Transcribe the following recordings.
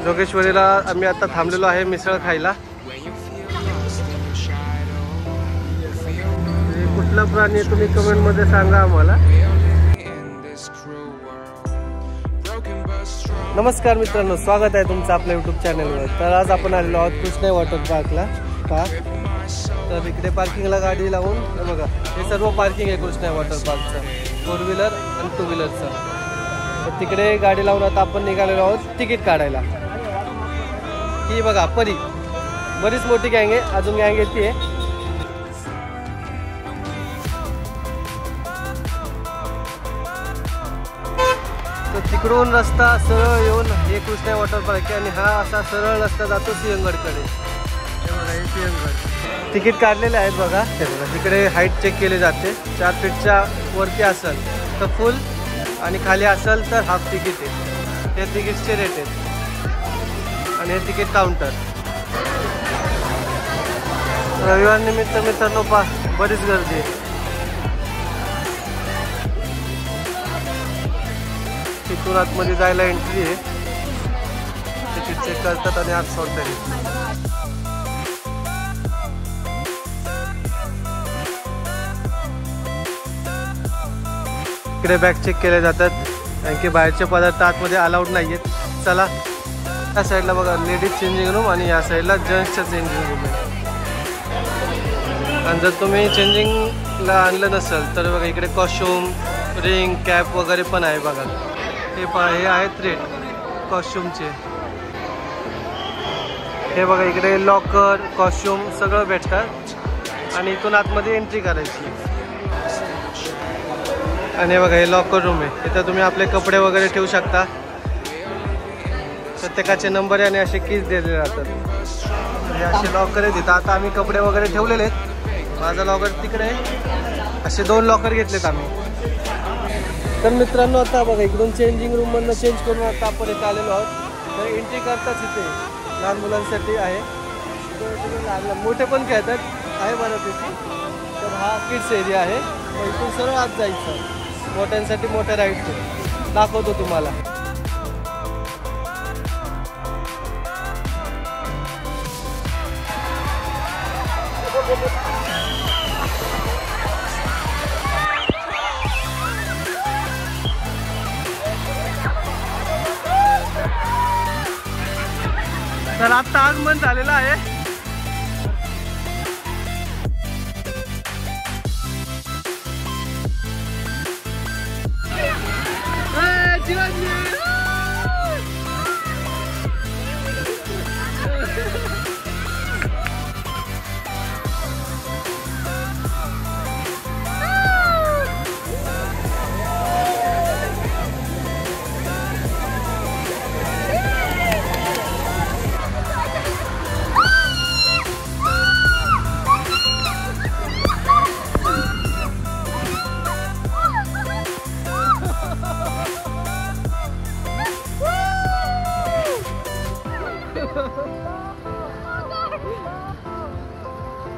जोगेश्वरीला आम्ही आता थांबलेलो आहे मिसळ खायला. कुठला प्राणी आहे तुम्ही कमेंट मध्ये सांगा आम्हाला. नमस्कार मित्रांनो, स्वागत आहे तुमचं आपल्या यूट्यूब चॅनलवर. तर आज आपण आलेलो आहोत कृष्णा वॉटर पार्कला. तर इकडे पार्किंगला गाडी लावून बघा, हे सर्व पार्किंग आहे कृष्णा वॉटर पार्कचं, 4 व्हीलर आणि 2 व्हीलरचं. तर तिकडे गाडी लावून आता आपण निघालेलो आहोत तिकीट काढायला. ही बघा परी, बरीच मोठी गँग आहे, अजून गँग येते. तर तिकडून रस्ता सरळ येऊन हे कृष्णा वॉटर पार्क आहे आणि हा असा सरळ रस्ता जातो सिंहगडकडे. हे बघा, हे सिंहगड. तिकीट काढलेले आहेत बघा. हे बघा, तिकडे हाईट चेक केली जाते. 4 फीटच्या वरती असेल तर फुल आणि खाली असेल तर हाफ तिकीट आहे. हे तिकीटचे रेट आहेत आणि हे तिकीट काउंटर. रविवार निमित्त मित्रांनो बरीच गर्दी आहे. तिथून आतमध्ये जायला एंट्री आहे. तिकीट चेक करतात आणि आत सोडतात. इकडे बॅग चेक केले जातात कारण की बाहेरचे पदार्थ आतमध्ये अलाउड नाही आहेत. चला, या साईडला बघा लेडीज चेंजिंग रूम आणि या साईडला जेंट्सच्या चेंजिंग रूम आहे. आणि जर तुम्ही चेंजिंगला आणलं नसेल तर बघा इकडे कॉस्ट्यूम, रिंग, कॅप वगैरे पण आहे बघा. हे आहेत रेट कॉस्ट्यूमचे. हे बघा इकडे लॉकर, कॉस्ट्यूम सगळं भेटतात आणि इथून आतमध्ये एंट्री करायची. आणि बघा हे लॉकर रूम आहे, इथं तुम्ही आपले कपडे वगैरे ठेवू शकता. प्रत्येकाचे नंबर आणि असे कीज दिलेले जातात. हे असे लॉकर आहेत तिथं. आता आम्ही कपडे वगैरे ठेवलेले आहेत. माझा लॉकर तिकडे आहे. असे 2 लॉकर घेतलेत आम्ही. तर मित्रांनो आता बघा इकडून चेंजिंग रूममधनं चेंज करून आता आपण इथे आलेलो आहोत. तर एंट्री करताच इथे लहान मुलांसाठी आहे, मोठे पण खेळतात आहे बऱ्यापैकी. तर हा किड्स एरिया आहे. तर इथून सर्व आत जायचं. मोठ्यांसाठी मोठ्या राईड्स दाखवतो तुम्हाला. तर आता आगमन झालेलं आहे.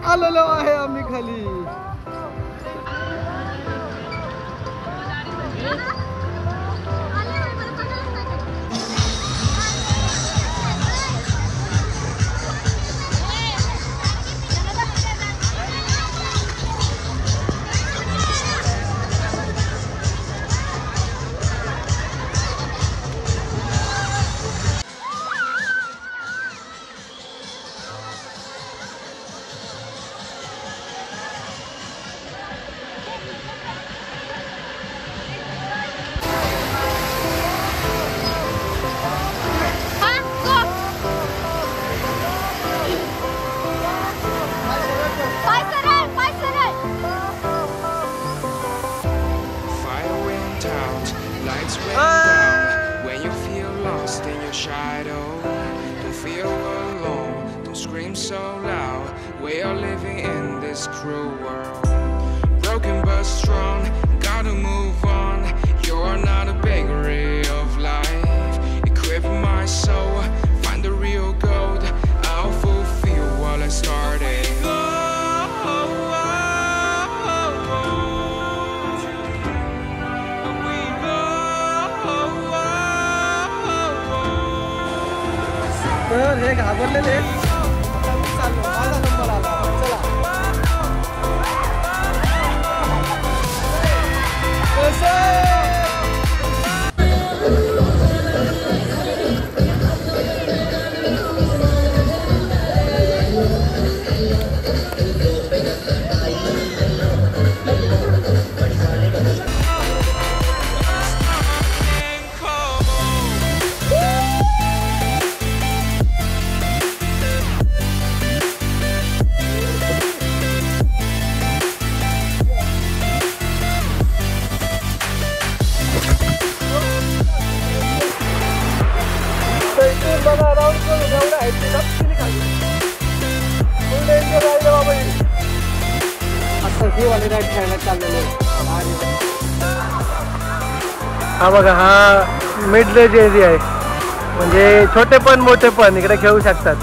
आलेलो आहे आम्ही खाली. When you feel lost in your shadow, don't feel alone, don't scream so loud. We are living in this cruel world, broken but strong, gotta move on. You're not a bakery of life, equip my soul, find the real gold. I'll fulfill what I started. तर हे घाबरलेले चाललो, माझा number आला. चला बघा round करून एवढं आहे ते नक्की खाली फुल डेंजर राहिलं बाबा. आता ही वाली राईड खेळायला चाललेलं आहे. हा बघा हा मिड रेंज एरिया आहे, म्हणजे छोटे पण मोठे पण इकडे खेळू शकतात.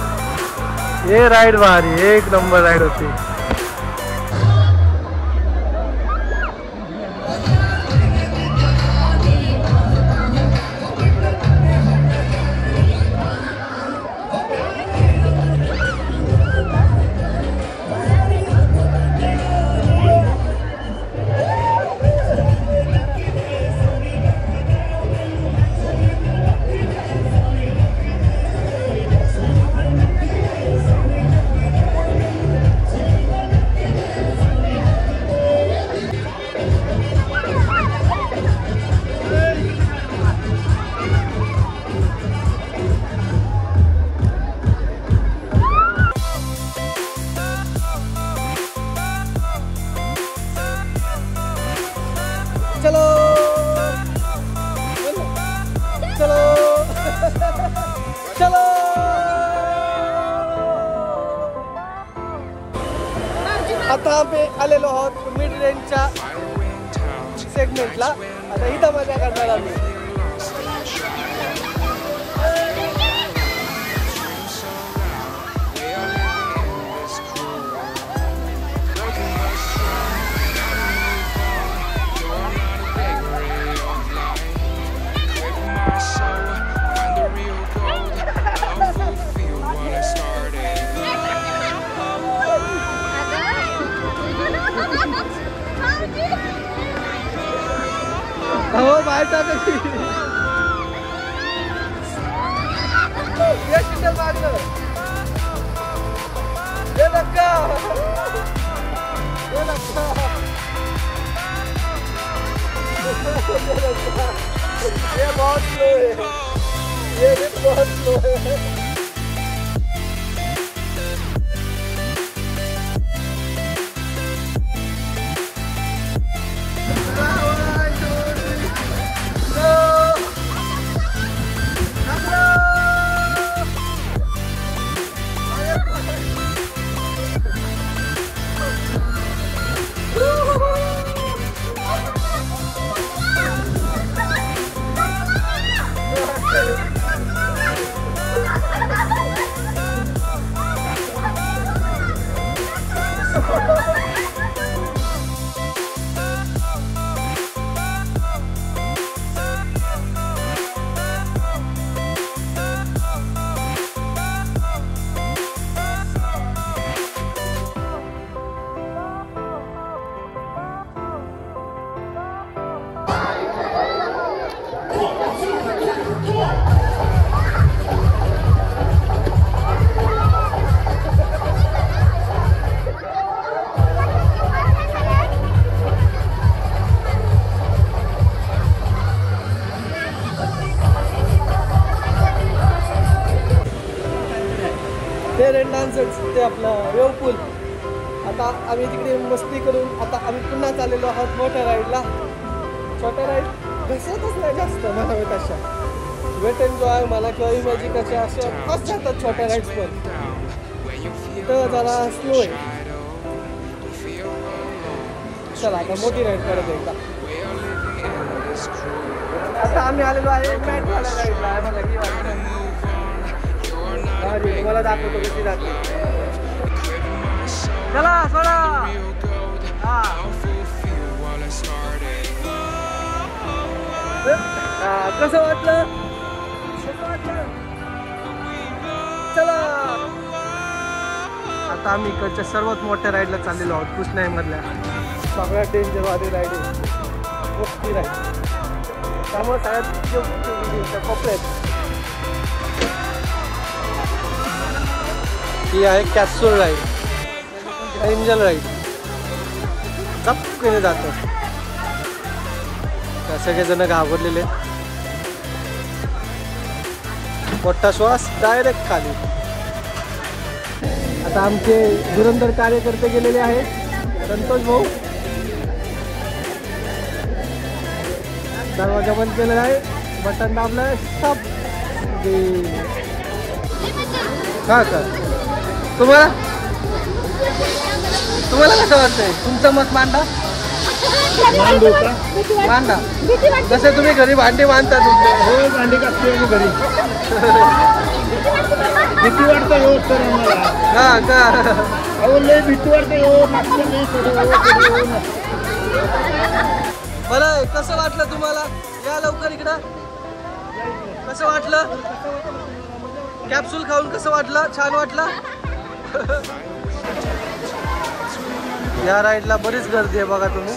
हे राईड भारी, एक नंबर राईड होती. चलो चलो चलो. आता आम्ही आलेलो आहोत मिड रेंजच्या सेगमेंटला. आता इथं मजा करणार आम्ही. हो बाहेर टाकायची मागलं हे नक्का हे नक्का ये बहुत स्लो है, ये बहुत स्लो है. ते रेन डान्सर्स ते आपलं वेव पूल. आता आम्ही तिकडे मस्ती करून आता आम्ही पुन्हा चाललेलो आहोत मोठ्या राईडला. छोट्या राईड घसरतच नाही जास्त म्हणावे तशा. वेट एन्जॉय मला किंवा इमॅजिकाच्या अशा फस्ट जातात छोट्या राईड्स पण. तर जरा स्लो आहे. चला आता मोठी राईड करत एकदा. आता आम्ही आलेलो आहे मॅटवाल्या राईडला. बघा ही वाटतं तुम्हाला दाखवतो कशी जाते. चला सोडा. कसं वाटलं? आता आम्ही इकडच्या सर्वात मोठ्या राईडला चाललेलो आहोत. कृष्णाईमधल्या सगळ्यात डेंजरवाली राईड आहे, मोठी राईड. त्यामुळे सगळ्यात कोपऱ्यात ही आहे कॅप्सूल राईड, एंजल राईड. चपकने जातं, सगळेजण घाबरलेले. मोठा श्वास डायरेक्ट खाली. आता आमचे धुरंधर कार्यकर्ते गेलेले आहेत. संतोष भाऊ दरवाजा बंद केलेला आहे, बटन दाबलं, स्टॉप. हा का तुम्हाला कसं वाटतंय? तुमचं मत मांडा. मांडा जसे तुम्ही घरी भांडी मांडता. हो भांडी घासते मी घरी. भीती वाटतं हो सर आम्हाला. हा का अहो लय भीती वाटते हो. बरं कसं वाटलं तुम्हाला? या लवकर इकडं. कसं वाटलं? कॅप्सूल खाऊन कसं वाटलं? छान वाटलं? या राईडला बरीच गर्दी आहे बघा तुम्ही.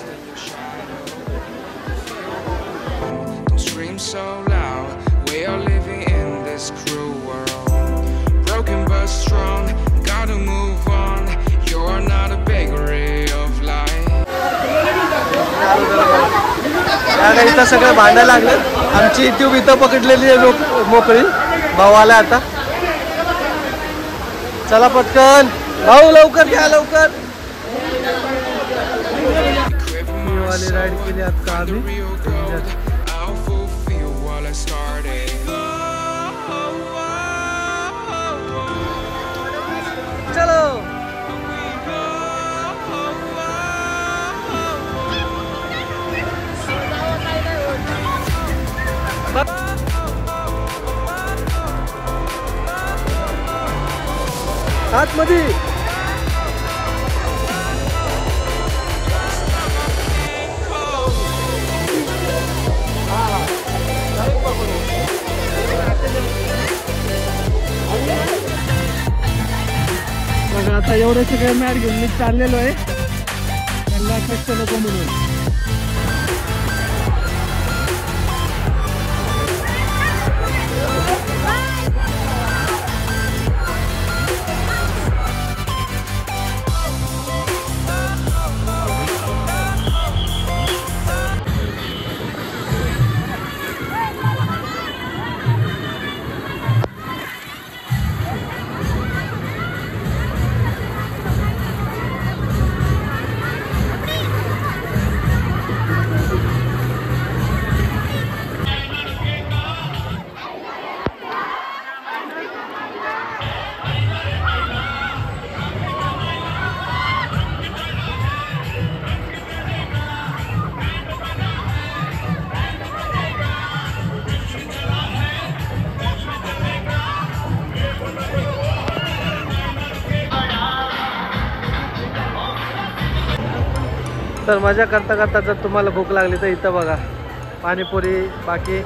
So loud, we are living in this cruel world. Broken but strong, gotta move on. You're not a bakery of life. इथं सगळं भांडायला लागलं. आमची ट्यूब इथं पकडलेली आहे मोकळी. भाऊ आला आता. चला पटकन भाऊ, लवकर घ्या लवकर. वाली राईड केली आता आम्ही. चलो आतमध्ये. आता एवढे सगळे मॅट घेऊन मी चाललेलो आहे. त्यांना कष्ट नको म्हणून. तर मजा करता करता जर तुम्हाला भूक लागली तर इथं बघा पाणीपुरी, बाकी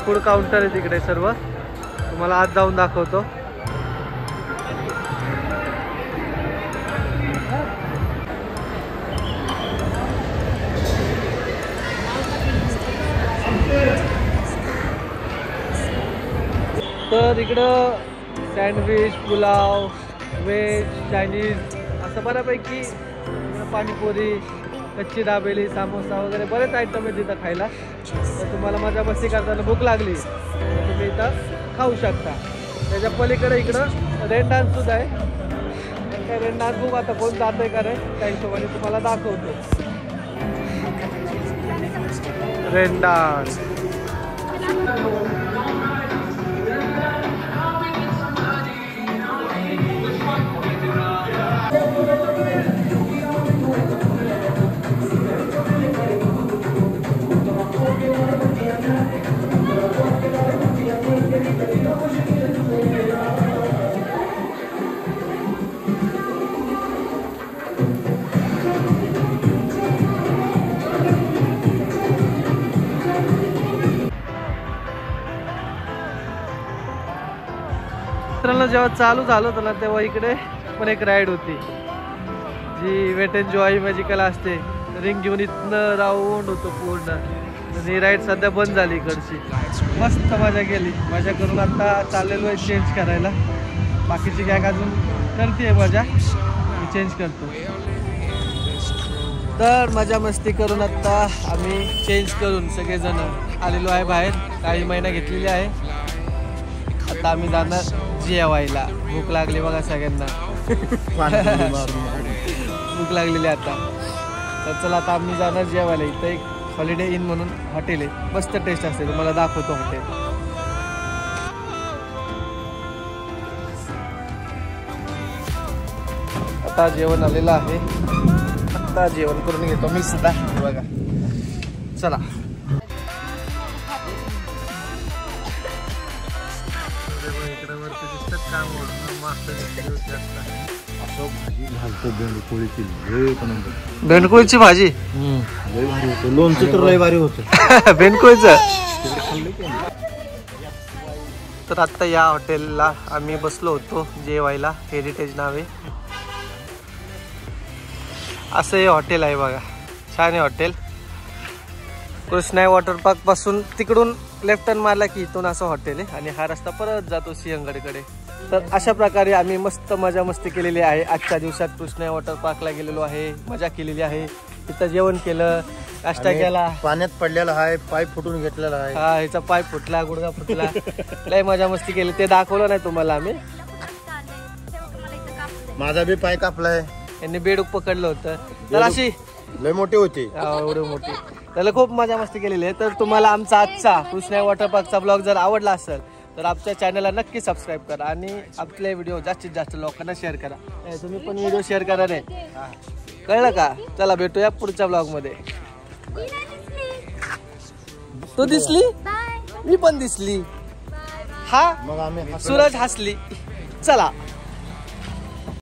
फूड काउंटर आहे तिकडे सर्व. तुम्हाला आत जाऊन दाखवतो. तर इकडं सँडविच, पुलाव, व्हेज, चायनीज असं बऱ्यापैकी पाणीपुरी, कच्ची दाबेली, सामोसा वगैरे बरेच आयटम आहेत इथं खायला. तर तुम्हाला मजा मस्ती करताना भूक लागली तर तुम्ही इथं खाऊ शकता. त्याच्या पलीकडे इकडं रेन डान्स सुद्धा आहे. त्या रेन डान्स बघू आता कोण जात आहे का रे, त्या हिशोबाने तुम्हाला दाखवतो. रेन डान्स जेव्हा चालू झालं होतं ना तेव्हा इकडे पण एक राईड होती जी वेट अँड जॉय मॅजिकल असते. रिंग घेऊन इथनं राऊंड होतो पूर्ण. ही राईड सध्या बंद झाली इकडची. मस्त मजा केली. मजा करून आता चाललेलो आहे चेंज करायला. बाकीची गॅग अजून करते मजा, मी चेंज करतो. तर मजा मस्ती करून आता आम्ही चेंज करून सगळेजण आलेलो आहे बाहेर. काही महिना घेतलेली आहे. आता आम्ही जाणार जेवायला. भूक लागली बघा सगळ्यांना. भूक लागलेली आता. तर चला आता आम्ही जाणार जेवायला. इथं एक हॉलिडे इन म्हणून हॉटेल आहे. मस्त टेस्ट असते. तुम्हाला दाखवतो हॉटेल. आता जेवण आलेलं आहे. आता जेवण करून घेतो मी सुद्धा. बघा चला. इकडे वरती दिसतात काम भेंडकुळीची भाजी. लोणचं तर लय भारी होतं भेंडकुळीचं. तर आता या हॉटेलला आम्ही बसलो होतो जेवायला. हेरिटेज नाव आहे. असं हे हॉटेल आहे बघा. छान आहे हॉटेल. कृष्णाई वॉटर पार्क पासून तिकडून लेफ्ट टर्न मारला की इथून असं हॉटेल आहे. आणि हा रस्ता परत जातो सिंहगडकडे. तर अशा प्रकारे आम्ही मस्त मजा मस्ती केलेली आहे. आजच्या दिवसात कृष्णाई वॉटर पार्कला गेलेलो आहे. मजा केलेली आहे. तिथं जेवण केलं, नाश्ता केला. पाण्यात पडलेला आहे, पाय फुटून घेतलेला आहे. हा, ह्याचा पाय फुटला, गुडघा फुटला. लय मजा मस्ती केली. ते दाखवलं नाही तुम्हाला आम्ही. माझा बी पाय कापलाय. यांनी बेडूक पकडलं होतं. तर अशी लय मोठे होते. एवढे मोठी. त्याला खूप मजा मस्ती केलेली आहे. तर तुम्हाला आमचा आजचा कृष्णाई वॉटर पार्कचा ब्लॉग जर आवडला असेल तर आमच्या चॅनलला नक्की सबस्क्राईब करा आणि आपले व्हिडिओ जास्तीत जास्त लोकांना शेअर करा. तुम्ही पण व्हिडिओ शेअर करा रे. कळलं का? चला भेटूया पुढच्या ब्लॉग मध्ये. तू दिसली, मी पण दिसली. हा, मग आम्ही सूरज हसली. चला.